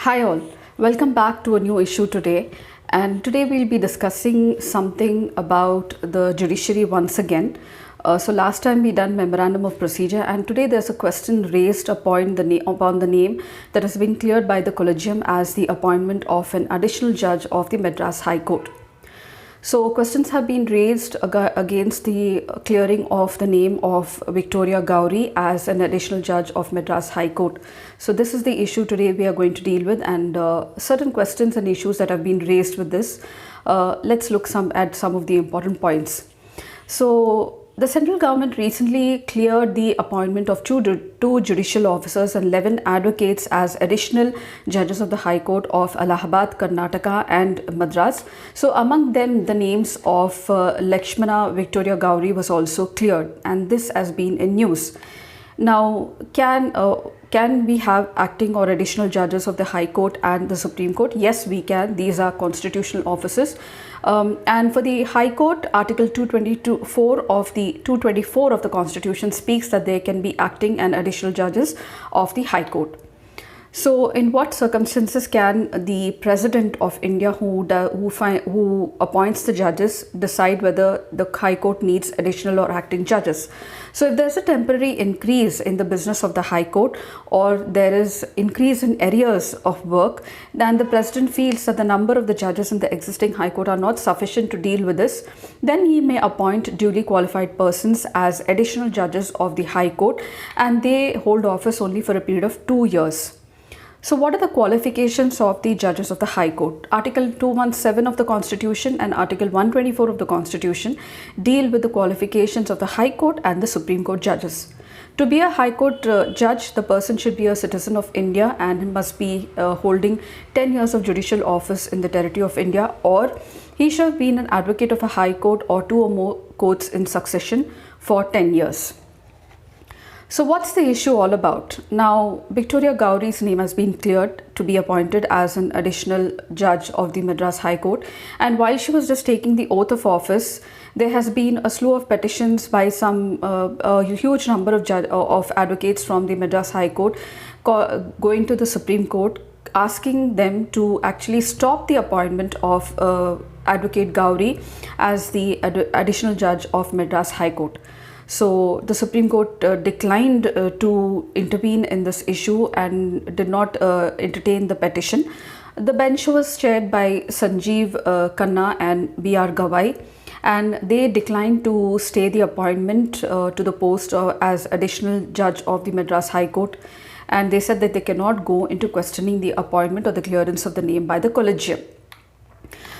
Hi all, welcome back to a new issue today, and today we'll be discussing something about the judiciary once again. So last time we done memorandum of procedure, and today there's a question raised upon the name that has been cleared by the collegium as the appointment of an additional judge of the Madras High Court. So questions have been raised against the clearing of the name of Victoria Gowri as an additional judge of Madras High Court. So this is the issue today we are going to deal with, and certain questions and issues that have been raised with this. Let's look at some of the important points. So the central government recently cleared the appointment of two judicial officers and 11 advocates as additional judges of the High Court of Allahabad, Karnataka and Madras. So among them, the names of Lakshmana Victoria Gowri was also cleared, and this has been in news. Now, can we have acting or additional judges of the High Court and the Supreme Court? Yes, we can. These are constitutional offices. And for the High Court, Article 224 of the Constitution speaks that there can be acting and additional judges of the High Court. So, in what circumstances can the President of India, who appoints the judges, decide whether the High Court needs additional or acting judges? So, if there's a temporary increase in the business of the High Court, or there is increase in areas of work, then the President feels that the number of the judges in the existing High Court are not sufficient to deal with this, then he may appoint duly qualified persons as additional judges of the High Court, and they hold office only for a period of 2 years. So what are the qualifications of the judges of the High Court? Article 217 of the Constitution and Article 124 of the Constitution deal with the qualifications of the High Court and the Supreme Court judges. To be a High Court judge, the person should be a citizen of India and must be holding 10 years of judicial office in the territory of India, or he should have been an advocate of a High Court or 2 or more courts in succession for 10 years. So what's the issue all about? Now, Victoria Gowri's name has been cleared to be appointed as an additional judge of the Madras High Court. And while she was just taking the oath of office, there has been a slew of petitions by a huge number of advocates from the Madras High Court going to the Supreme Court, asking them to actually stop the appointment of Advocate Gowri as the additional judge of Madras High Court. So the Supreme Court declined to intervene in this issue and did not entertain the petition. The bench was chaired by Sanjeev Khanna and B.R. Gawai, and they declined to stay the appointment to the post as additional judge of the Madras High Court, and they said that they cannot go into questioning the appointment or the clearance of the name by the collegium.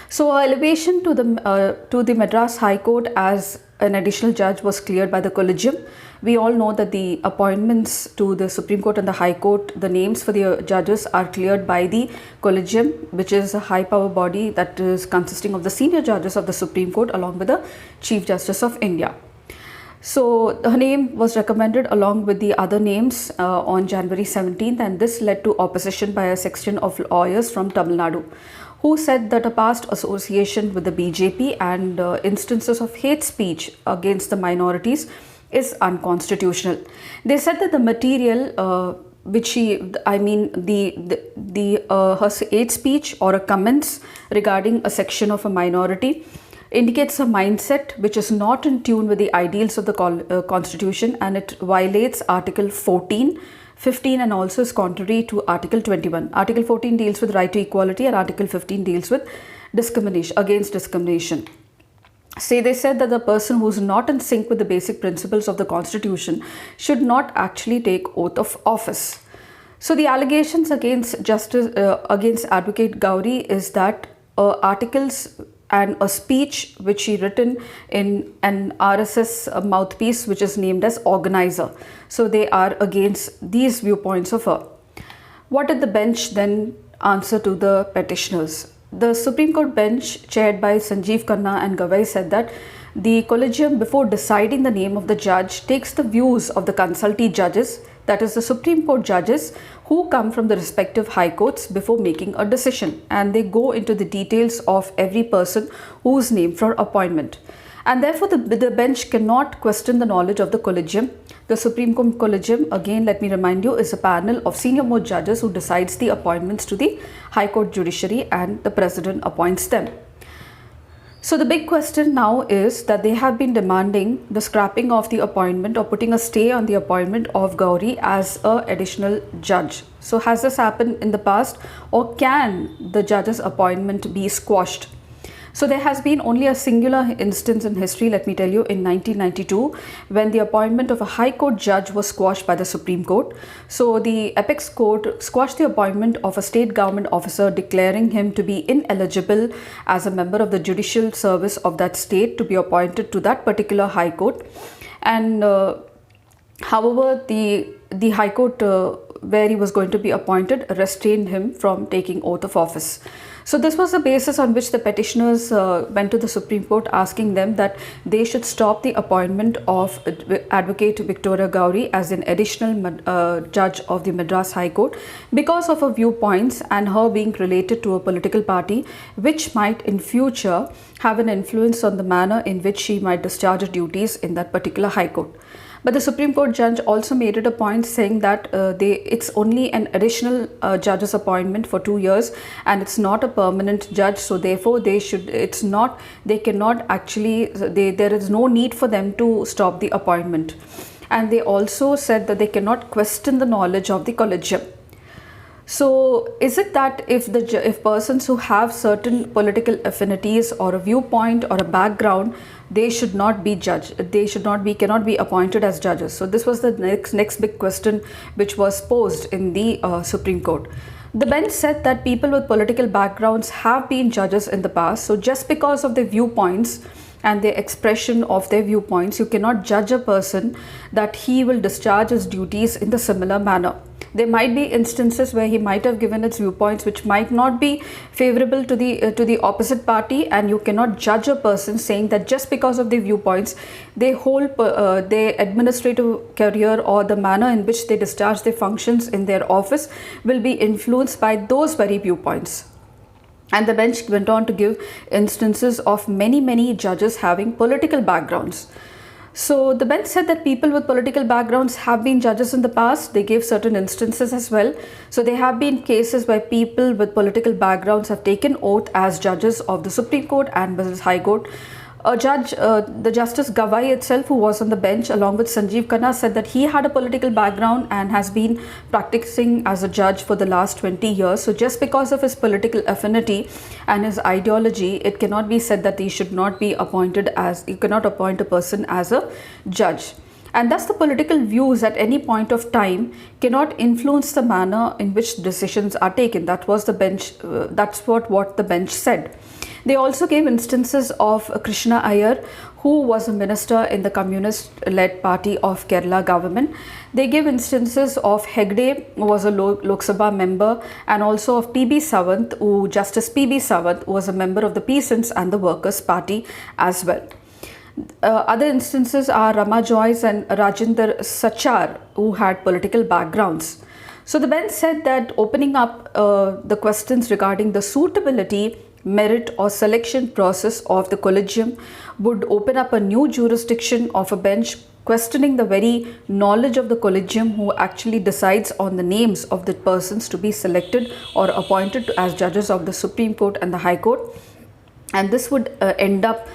So elevation to the Madras High Court as an additional judge was cleared by the collegium. We all know that the appointments to the Supreme Court and the High Court, the names for the judges are cleared by the collegium, which is a high power body that is consisting of the senior judges of the Supreme Court along with the Chief Justice of India. So her name was recommended along with the other names on January 17th, and this led to opposition by a section of lawyers from Tamil Nadu, who said that a past association with the BJP and instances of hate speech against the minorities is unconstitutional. They said that the material her hate speech or a comments regarding a section of a minority indicates a mindset which is not in tune with the ideals of the Constitution, and it violates Article 14, 15 and also is contrary to Article 21. Article 14 deals with right to equality and Article 15 deals with against discrimination. They said that the person who is not in sync with the basic principles of the Constitution should not actually take oath of office. So the allegations against Advocate Gowri is that articles and a speech which she written in an RSS mouthpiece which is named as organizer. So they are against these viewpoints of her. What did the bench then answer to the petitioners? The Supreme Court bench chaired by Sanjeev Khanna and Gawai said that the collegium, before deciding the name of the judge, takes the views of the consultee judges, that is the Supreme Court judges who come from the respective high courts, before making a decision, and they go into the details of every person who's named for appointment. and therefore the bench cannot question the knowledge of the collegium. The Supreme Court Collegium, again let me remind you, is a panel of senior most judges who decides the appointments to the High Court judiciary, and the President appoints them. So the big question now is that they have been demanding the scrapping of the appointment or putting a stay on the appointment of Gowri as an additional judge. So has this happened in the past, or can the judge's appointment be squashed? So there has been only a singular instance in history, let me tell you, in 1992, when the appointment of a High Court judge was squashed by the Supreme Court. So the Apex Court squashed the appointment of a state government officer, declaring him to be ineligible as a member of the judicial service of that state to be appointed to that particular High Court. And however, the High Court where he was going to be appointed restrained him from taking oath of office. So this was the basis on which the petitioners went to the Supreme Court, asking them that they should stop the appointment of Advocate Victoria Gowri as an additional judge of the Madras High Court because of her viewpoints and her being related to a political party, which might in future have an influence on the manner in which she might discharge her duties in that particular High Court. But the Supreme Court judge also made it a point saying that it's only an additional judge's appointment for 2 years, and it's not a permanent judge. So therefore, there is no need for them to stop the appointment. And they also said that they cannot question the knowledge of the collegium. So is it that if persons who have certain political affinities or a viewpoint or a background, they should not be judged, cannot be appointed as judges? So this was the next big question which was posed in the Supreme Court. The bench said that people with political backgrounds have been judges in the past. So just because of their viewpoints and the expression of their viewpoints, you cannot judge a person that he will discharge his duties in the similar manner. There might be instances where he might have given its viewpoints which might not be favorable to the opposite party, and you cannot judge a person saying that just because of their viewpoints, their administrative career or the manner in which they discharge their functions in their office will be influenced by those very viewpoints. And the bench went on to give instances of many judges having political backgrounds. So the bench said that people with political backgrounds have been judges in the past. They gave certain instances as well. So there have been cases where people with political backgrounds have taken oath as judges of the Supreme Court and the High Court. A judge, the Justice Gowri itself, who was on the bench along with Sanjeev Khanna, said that he had a political background and has been practicing as a judge for the last 20 years. So just because of his political affinity and his ideology, it cannot be said that he should not be appointed as, you cannot appoint a person as a judge. And thus the political views at any point of time cannot influence the manner in which decisions are taken. That was the bench, that's what the bench said. They also gave instances of Krishna Iyer, who was a minister in the communist-led party of Kerala government. They gave instances of Hegde, who was a Lok Sabha member, and also of Justice P.B. Sawant, who was a member of the Peasants and the Workers' Party as well. Other instances are Rama Joyce and Rajinder Sachar, who had political backgrounds. So the bench said that opening up the questions regarding the suitability, merit or selection process of the collegium would open up a new jurisdiction of a bench questioning the very knowledge of the collegium, who actually decides on the names of the persons to be selected or appointed as judges of the Supreme Court and the High Court. And this would end up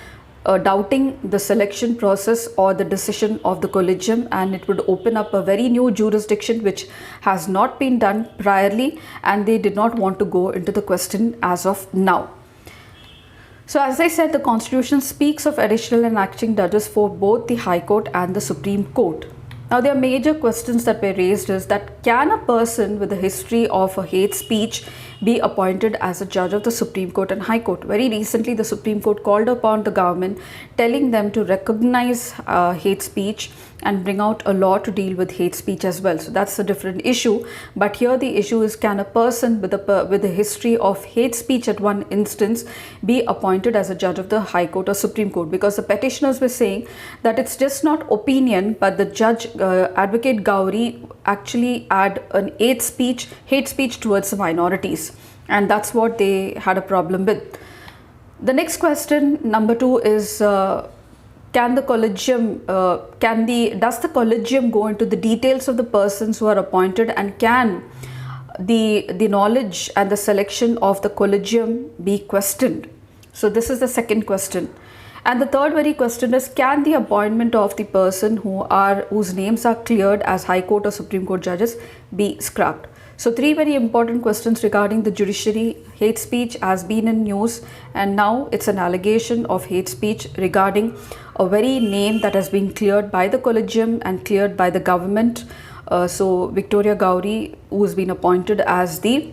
doubting the selection process or the decision of the collegium, and it would open up a very new jurisdiction which has not been done priorly, and they did not want to go into the question as of now. So as I said, the Constitution speaks of additional and acting judges for both the High Court and the Supreme Court. Now, there are major questions that were raised is that can a person with a history of a hate speech be appointed as a judge of the Supreme Court and High Court? Very recently, the Supreme Court called upon the government, telling them to recognize hate speech and bring out a law to deal with hate speech as well. So that's a different issue. But here the issue is, can a person with a history of hate speech at one instance be appointed as a judge of the High Court or Supreme Court? Because the petitioners were saying that it's just not opinion, but the judge, Advocate Gowri, actually had an hate speech towards the minorities. And that's what they had a problem with. The next question, number 2, is can the collegium, does the collegium go into the details of the persons who are appointed, and can the knowledge and the selection of the collegium be questioned? So this is the second question. And the third very question is, can the appointment of the person whose names are cleared as High Court or Supreme Court judges be scrapped? So three very important questions regarding the judiciary. Hate speech has been in news, and now it's an allegation of hate speech regarding a very name that has been cleared by the collegium and cleared by the government. So Victoria Gowri, who has been appointed as the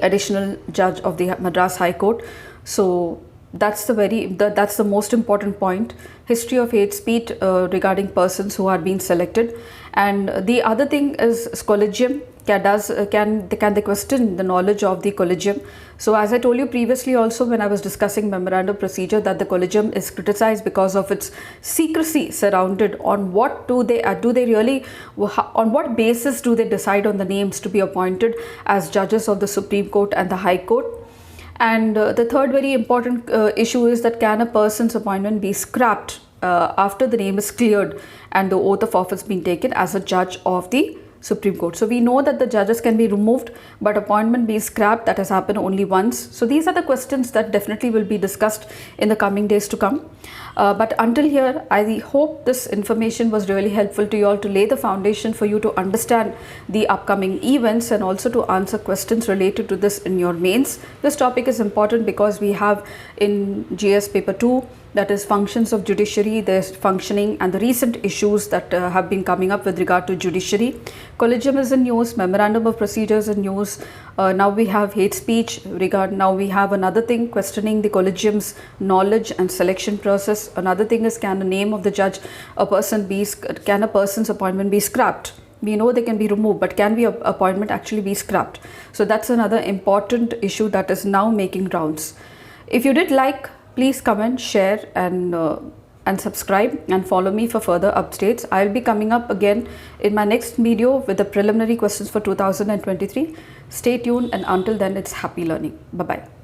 additional judge of the Madras High Court. So that's the most important point. History of hate speech regarding persons who are being selected. And the other thing is collegium. Can they question the knowledge of the collegium? So as I told you previously also, when I was discussing memorandum procedure, that the collegium is criticized because of its secrecy surrounded on what on what basis do they decide on the names to be appointed as judges of the Supreme Court and the High Court. And the third very important issue is that can a person's appointment be scrapped after the name is cleared and the oath of office being taken as a judge of the Supreme Court. So we know that the judges can be removed, but appointment be scrapped, that has happened only once. So these are the questions that definitely will be discussed in the coming days to come. But until here, I hope this information was really helpful to you all to lay the foundation for you to understand the upcoming events and also to answer questions related to this in your mains. This topic is important because we have in GS paper 2, that is functions of judiciary, there's functioning and the recent issues that have been coming up with regard to judiciary. Collegium is in news, memorandum of procedures in news. Now we have hate speech now we have another thing questioning the collegium's knowledge and selection process. Another thing is, can the name of the judge, can a person's appointment be scrapped? We know they can be removed, but can the appointment actually be scrapped? So that's another important issue that is now making rounds. If you did like, please comment, share and subscribe and follow me for further updates. I'll be coming up again in my next video with the preliminary questions for 2023. Stay tuned, and until then, it's happy learning. Bye-bye.